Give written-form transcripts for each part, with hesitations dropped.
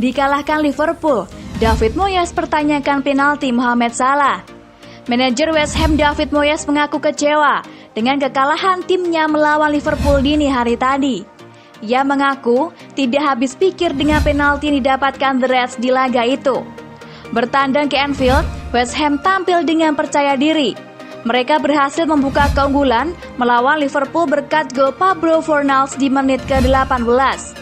dikalahkan Liverpool, David Moyes pertanyakan penalti Mohamed Salah. Manajer West Ham David Moyes mengaku kecewa dengan kekalahan timnya melawan Liverpool dini hari tadi. Ia mengaku tidak habis pikir dengan penalti yang didapatkan The Reds di laga itu. Bertandang ke Anfield, West Ham tampil dengan percaya diri. Mereka berhasil membuka keunggulan melawan Liverpool berkat gol Pablo Fornals di menit ke-18.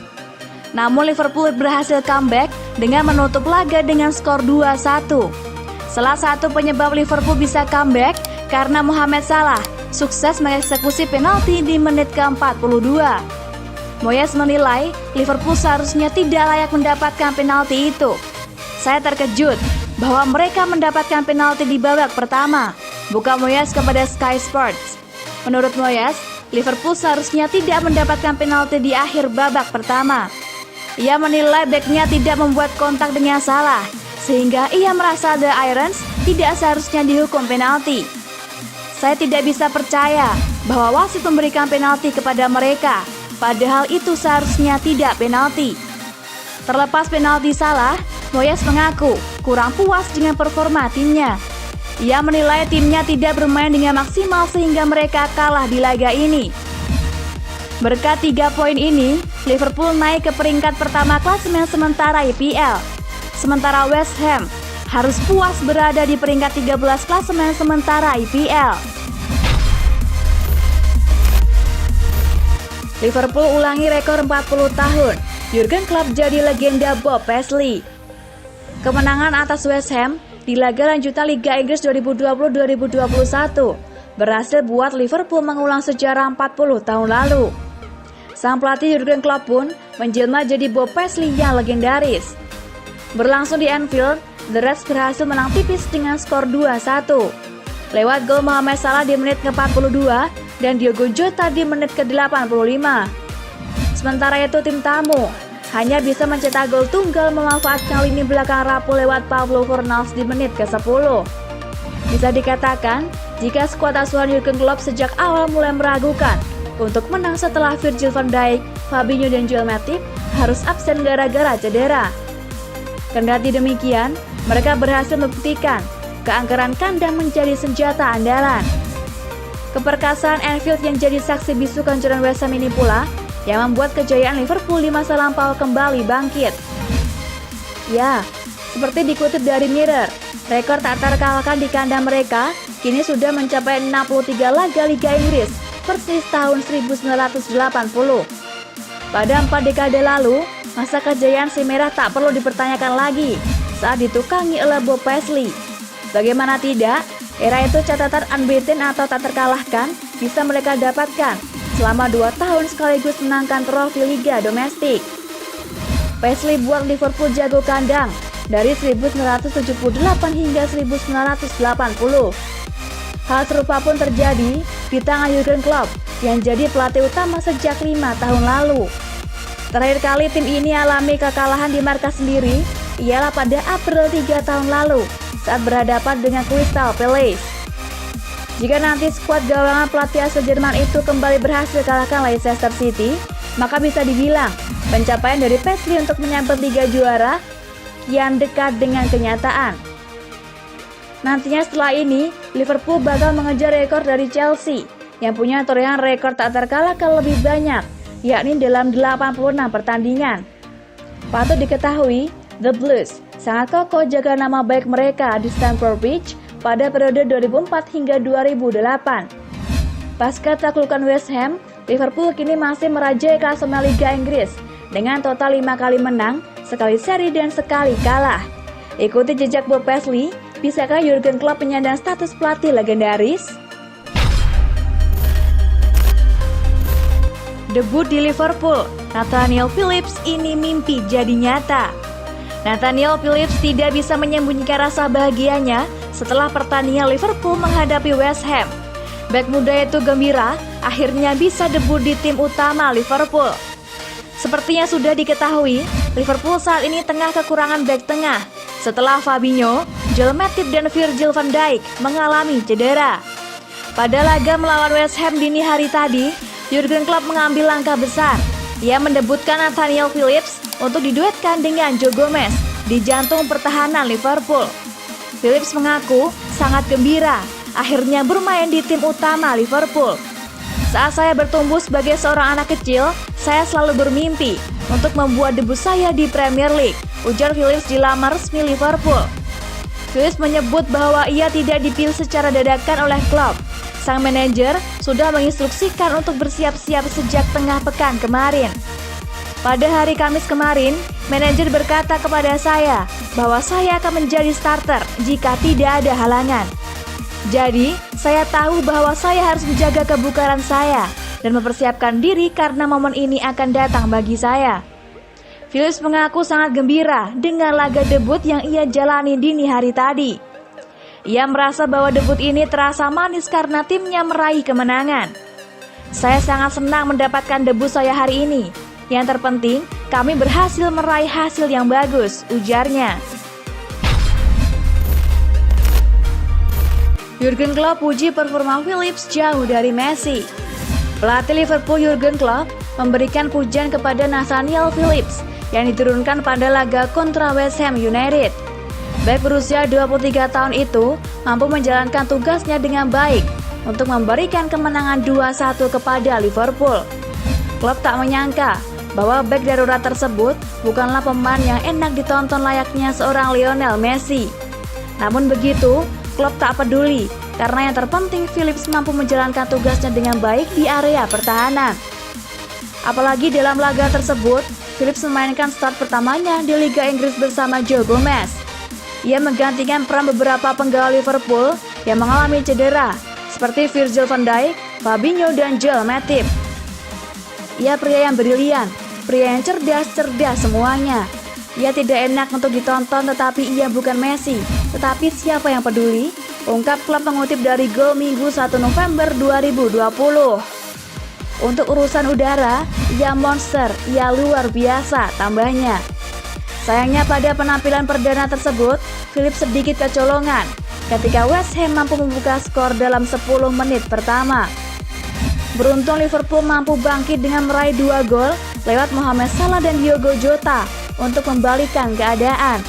Namun Liverpool berhasil comeback dengan menutup laga dengan skor 2-1. Salah satu penyebab Liverpool bisa comeback karena Mohamed Salah sukses mengeksekusi penalti di menit ke-42. Moyes menilai Liverpool seharusnya tidak layak mendapatkan penalti itu. Saya terkejut bahwa mereka mendapatkan penalti di babak pertama, bukan Moyes kepada Sky Sports. Menurut Moyes, Liverpool seharusnya tidak mendapatkan penalti di akhir babak pertama. Ia menilai backnya tidak membuat kontak dengan Salah, sehingga ia merasa The Irons tidak seharusnya dihukum penalti. Saya tidak bisa percaya bahwa wasit memberikan penalti kepada mereka, padahal itu seharusnya tidak penalti. Terlepas penalti Salah, Moyes mengaku kurang puas dengan performa timnya. Ia menilai timnya tidak bermain dengan maksimal sehingga mereka kalah di laga ini. Berkat 3 poin ini, Liverpool naik ke peringkat pertama klasemen sementara IPL. Sementara West Ham harus puas berada di peringkat 13 klasemen sementara IPL. Liverpool ulangi rekor 40 tahun. Jurgen Klopp jadi legenda Bob Paisley. Kemenangan atas West Ham di laga lanjutan Liga Inggris 2020-2021 berhasil buat Liverpool mengulang sejarah 40 tahun lalu. Sang pelatih Jurgen Klopp pun menjelma jadi Bob Paisley yang legendaris. Berlangsung di Anfield, The Reds berhasil menang tipis dengan skor 2-1. Lewat gol Mohamed Salah di menit ke-42 dan Diogo Jota di menit ke-85. Sementara itu tim tamu hanya bisa mencetak gol tunggal memanfaatkan lini belakang rapuh lewat Pablo Fornals di menit ke-10. Bisa dikatakan, jika skuad asuhan Jurgen Klopp sejak awal mulai meragukan untuk menang setelah Virgil van Dijk, Fabinho dan Joel Matip harus absen gara-gara cedera. Kendati demikian, mereka berhasil membuktikan keangkeran kandang menjadi senjata andalan. Keperkasaan Anfield yang jadi saksi bisu kehancuran West Ham ini pula yang membuat kejayaan Liverpool di masa lampau kembali bangkit. Ya, seperti dikutip dari Mirror, rekor tak terkalahkan di kandang mereka kini sudah mencapai 63 laga Liga Inggris persis tahun 1980. Pada 4 dekade lalu, masa kejayaan si Merah tak perlu dipertanyakan lagi saat ditukangi oleh Bob Paisley. Bagaimana tidak, era itu catatan unbeaten atau tak terkalahkan bisa mereka dapatkan selama 2 tahun sekaligus menangkan trofi Liga domestik. Paisley buat Liverpool jago kandang dari 1978 hingga 1980. Hal serupa pun terjadi di tangan Jurgen Klopp yang jadi pelatih utama sejak 5 tahun lalu. Terakhir kali tim ini alami kekalahan di markas sendiri ialah pada April 3 tahun lalu saat berhadapan dengan Crystal Palace. Jika nanti skuad gawangan pelatih asal Jerman itu kembali berhasil kalahkan Leicester City, maka bisa dibilang pencapaian dari Paisley untuk menyambut Liga Juara yang dekat dengan kenyataan. Nantinya setelah ini, Liverpool bakal mengejar rekor dari Chelsea yang punya torehan rekor tak terkalahkan lebih banyak, yakni dalam 86 pertandingan. Patut diketahui, The Blues sangat kokoh jaga nama baik mereka di Stamford Bridge pada periode 2004 hingga 2008. Pasca taklukan West Ham, Liverpool kini masih merajai klasemen Liga Inggris dengan total 5 kali menang, sekali seri dan sekali kalah. Ikuti jejak Bob Paisley, bisakah Jurgen Klopp menyandang status pelatih legendaris? Debut di Liverpool, Nathaniel Phillips ini mimpi jadi nyata. Nathaniel Phillips tidak bisa menyembunyikan rasa bahagianya setelah pertandingan Liverpool menghadapi West Ham. Bek muda itu gembira akhirnya bisa debut di tim utama Liverpool. Sepertinya sudah diketahui, Liverpool saat ini tengah kekurangan bek tengah setelah Fabinho, Joel Matip dan Virgil van Dijk mengalami cedera. Pada laga melawan West Ham dini hari tadi, Jurgen Klopp mengambil langkah besar. Ia mendebutkan Nathaniel Phillips untuk diduetkan dengan Joe Gomez di jantung pertahanan Liverpool. Phillips mengaku sangat gembira akhirnya bermain di tim utama Liverpool. Saat saya bertumbuh sebagai seorang anak kecil, saya selalu bermimpi untuk membuat debut saya di Premier League, ujar Phillips di laman resmi Liverpool. Phillips menyebut bahwa ia tidak dipilih secara dadakan oleh klub. Sang manajer sudah menginstruksikan untuk bersiap-siap sejak tengah pekan kemarin. Pada hari Kamis kemarin, manajer berkata kepada saya bahwa saya akan menjadi starter jika tidak ada halangan. Jadi, saya tahu bahwa saya harus menjaga kebugaran saya dan mempersiapkan diri karena momen ini akan datang bagi saya. Phillips mengaku sangat gembira dengan laga debut yang ia jalani dini hari tadi. Ia merasa bahwa debut ini terasa manis karena timnya meraih kemenangan. Saya sangat senang mendapatkan debut saya hari ini. Yang terpenting, kami berhasil meraih hasil yang bagus, ujarnya. Jurgen Klopp puji performa Phillips jauh dari Messi. Pelatih Liverpool Jurgen Klopp memberikan pujian kepada Nathaniel Phillips yang diturunkan pada laga kontra West Ham United. Bek berusia 23 tahun itu mampu menjalankan tugasnya dengan baik untuk memberikan kemenangan 2-1 kepada Liverpool. Klopp tak menyangka bahwa bek darurat tersebut bukanlah pemain yang enak ditonton layaknya seorang Lionel Messi. Namun begitu, Klopp tak peduli karena yang terpenting Phillips mampu menjalankan tugasnya dengan baik di area pertahanan. Apalagi dalam laga tersebut, Phillips memainkan start pertamanya di Liga Inggris bersama Joe Gomez. Ia menggantikan peran beberapa penggawa Liverpool yang mengalami cedera, seperti Virgil van Dijk, Fabinho, dan Joel Matip. Ia pria yang brilian, pria yang cerdas semuanya. Ia tidak enak untuk ditonton, tetapi ia bukan Messi. Tetapi siapa yang peduli? Ungkap Klopp mengutip dari Gol Minggu 1 November 2020. Untuk urusan udara, ia monster, ia luar biasa, tambahnya. Sayangnya pada penampilan perdana tersebut, Phillips sedikit kecolongan ketika West Ham mampu membuka skor dalam 10 menit pertama. Beruntung Liverpool mampu bangkit dengan meraih 2 gol lewat Mohamed Salah dan Diogo Jota untuk membalikan keadaan.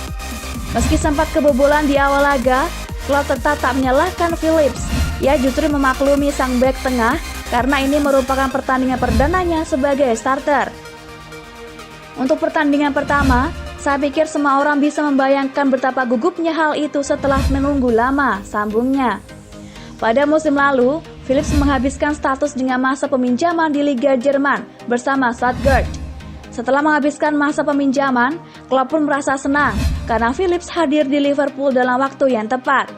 Meski sempat kebobolan di awal laga, Klopp tetap tak menyalahkan Phillips. Ia justru memaklumi sang bek tengah karena ini merupakan pertandingan perdananya sebagai starter. Untuk pertandingan pertama, saya pikir semua orang bisa membayangkan betapa gugupnya hal itu setelah menunggu lama, sambungnya. Pada musim lalu, Phillips menghabiskan status dengan masa peminjaman di Liga Jerman bersama Stuttgart. Setelah menghabiskan masa peminjaman, Klopp pun merasa senang karena Phillips hadir di Liverpool dalam waktu yang tepat.